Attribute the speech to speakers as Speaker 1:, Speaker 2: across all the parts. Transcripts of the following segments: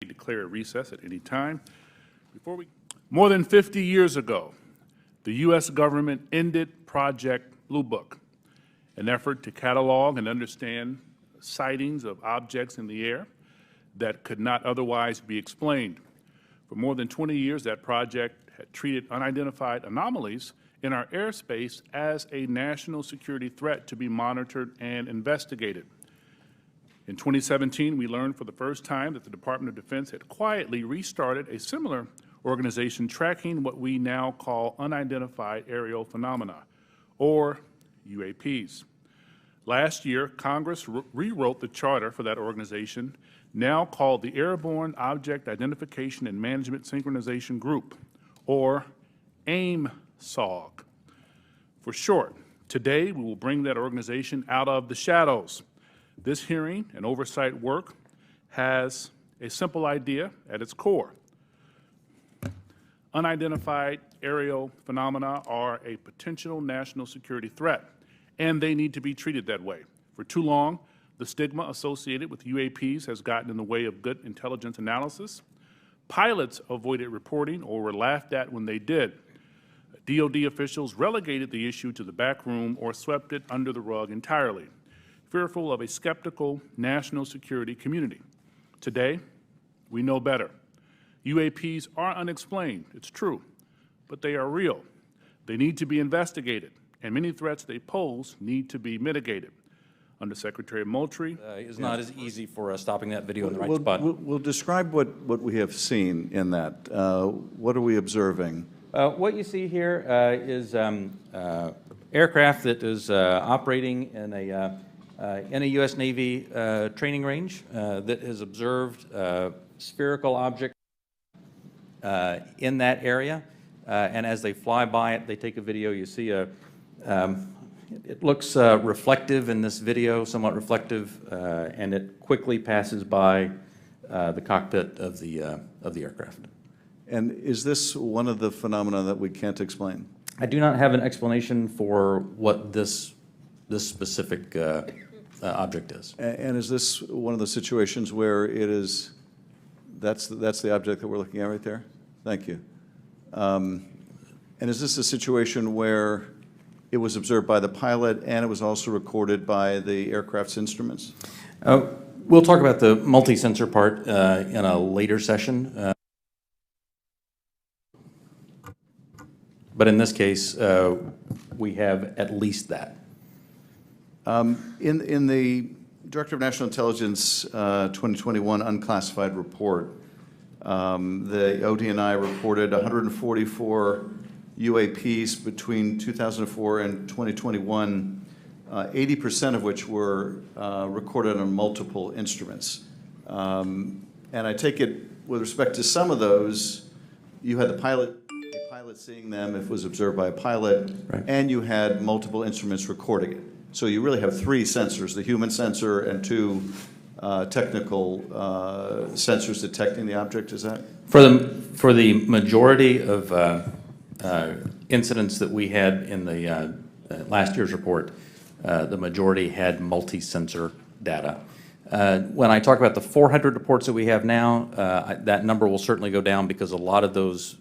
Speaker 1: declare a recess at any time. More than 50 years ago, the U.S. government ended Project Blue Book, an effort to catalog and understand sightings of objects in the air that could not otherwise be explained. For more than 20 years, that project had treated unidentified anomalies in our airspace as a national security threat to be monitored and investigated. In 2017, we learned for the first time that the Department of Defense had quietly restarted a similar organization tracking what we now call unidentified aerial phenomena, or UAPs. Last year, Congress rewrote the charter for that organization, now called the Airborne Object Identification and Management Synchronization Group, or AIMSOG for short. Today, we will bring that organization out of the shadows. This hearing and oversight work has a simple idea at its core. Unidentified aerial phenomena are a potential national security threat, and they need to be treated that way. For too long, the stigma associated with UAPs has gotten in the way of good intelligence analysis. Pilots avoided reporting or were laughed at when they did. DoD officials relegated the issue to the back room or swept it under the rug entirely, fearful of a skeptical national security community. Today, we know better. UAPs are unexplained, it's true, but they are real. They need to be investigated, and many threats they pose need to be mitigated. Under Secretary Moultrie,
Speaker 2: it's not as easy for stopping that video in the right spot.
Speaker 3: We'll describe what we have seen in that. What are we observing?
Speaker 2: What you see here is aircraft that is operating in a U.S. Navy training range that has observed spherical objects in that area, and as they fly by it, they take a video. You see it looks reflective in this video, somewhat reflective, and it quickly passes by the cockpit of the aircraft.
Speaker 3: And is this one of the phenomena that we can't explain?
Speaker 2: I do not have an explanation for what this specific object is.
Speaker 3: And is this one of the situations where it is, that's the object that we're looking at right there? Thank you. And is this a situation where it was observed by the pilot and it was also recorded by the aircraft's instruments?
Speaker 2: We'll talk about the multi-sensor part in a later session. But in this case, we have at least that.
Speaker 3: In the Director of National Intelligence 2021 unclassified report, the ODNI reported 144 UAPs between 2004 and 2021, 80% of which were recorded on multiple instruments. And I take it, with respect to some of those, you had a pilot seeing them if it was observed by a pilot, right, and you had multiple instruments recording it. So you really have three sensors, the human sensor and two technical sensors detecting the object, is that?
Speaker 2: For the majority of incidents that we had in the last year's report, the majority had multi-sensor data. When I talk about the 400 reports that we have now, that number will certainly go down because a lot of those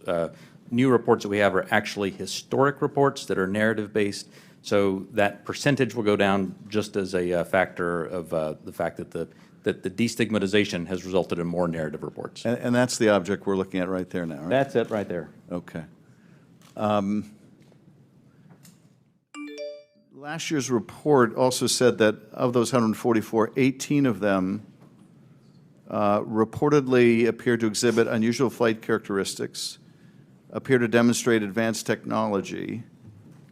Speaker 2: new reports that we have are actually historic reports that are narrative-based. So that percentage will go down just as a factor of the fact that the destigmatization has resulted in more narrative reports.
Speaker 3: And that's the object we're looking at right there now, right?
Speaker 2: That's it right there.
Speaker 3: Okay. Last year's report also said that of those 144, 18 of them reportedly appeared to exhibit unusual flight characteristics, appear to demonstrate advanced technology,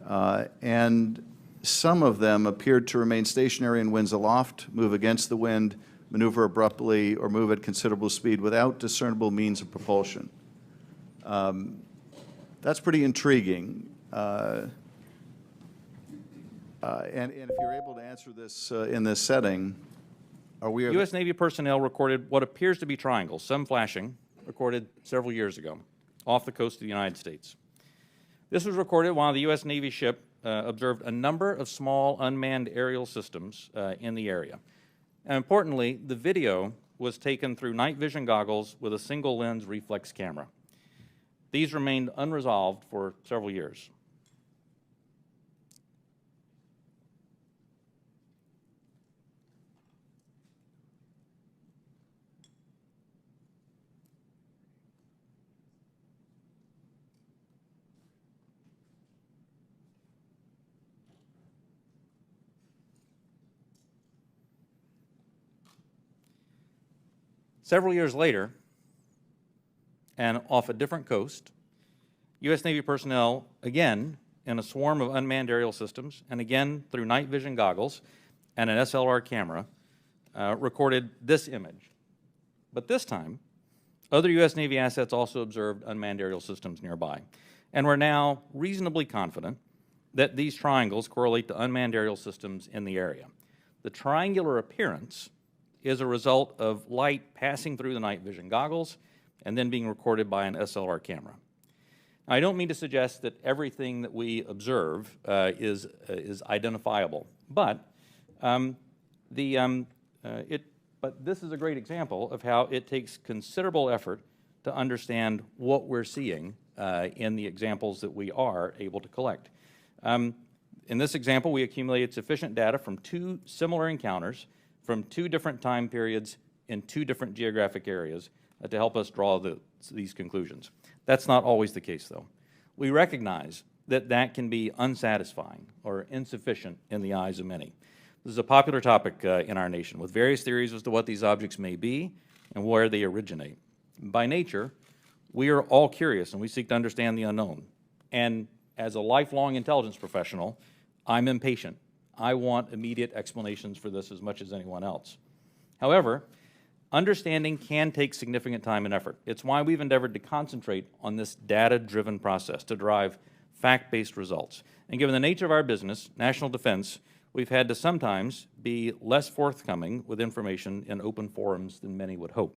Speaker 3: and some of them appeared to remain stationary in winds aloft, move against the wind, maneuver abruptly, or move at considerable speed without discernible means of propulsion. That's pretty intriguing. And if you're able to answer this in this setting, are we...
Speaker 2: U.S. Navy personnel recorded what appears to be triangles, some flashing, recorded several years ago, off the coast of the United States. This was recorded while the U.S. Navy ship observed a number of small unmanned aerial systems in the area. And importantly, the video was taken through night vision goggles with a single lens reflex camera. These remained unresolved for several years. Several years later, and off a different coast, U.S. Navy personnel, again in a swarm of unmanned aerial systems, and again through night vision goggles and an SLR camera, recorded this image. But this time, other U.S. Navy assets also observed unmanned aerial systems nearby. And we're now reasonably confident that these triangles correlate to unmanned aerial systems in the area. The triangular appearance is a result of light passing through the night vision goggles and then being recorded by an SLR camera. Now, I don't mean to suggest that everything that we observe is identifiable, but this is a great example of how it takes considerable effort to understand what we're seeing in the examples that we are able to collect. In this example, we accumulated sufficient data from 2 similar encounters from 2 different time periods in 2 different geographic areas to help us draw these conclusions. That's not always the case, though. We recognize that that can be unsatisfying or insufficient in the eyes of many. This is a popular topic in our nation, with various theories as to what these objects may be and where they originate. By nature, we are all curious and we seek to understand the unknown. And as a lifelong intelligence professional, I'm impatient. I want immediate explanations for this as much as anyone else. However, understanding can take significant time and effort. It's why we've endeavored to concentrate on this data-driven process to derive fact-based results. And given the nature of our business, national defense, we've had to sometimes be less forthcoming with information in open forums than many would hope.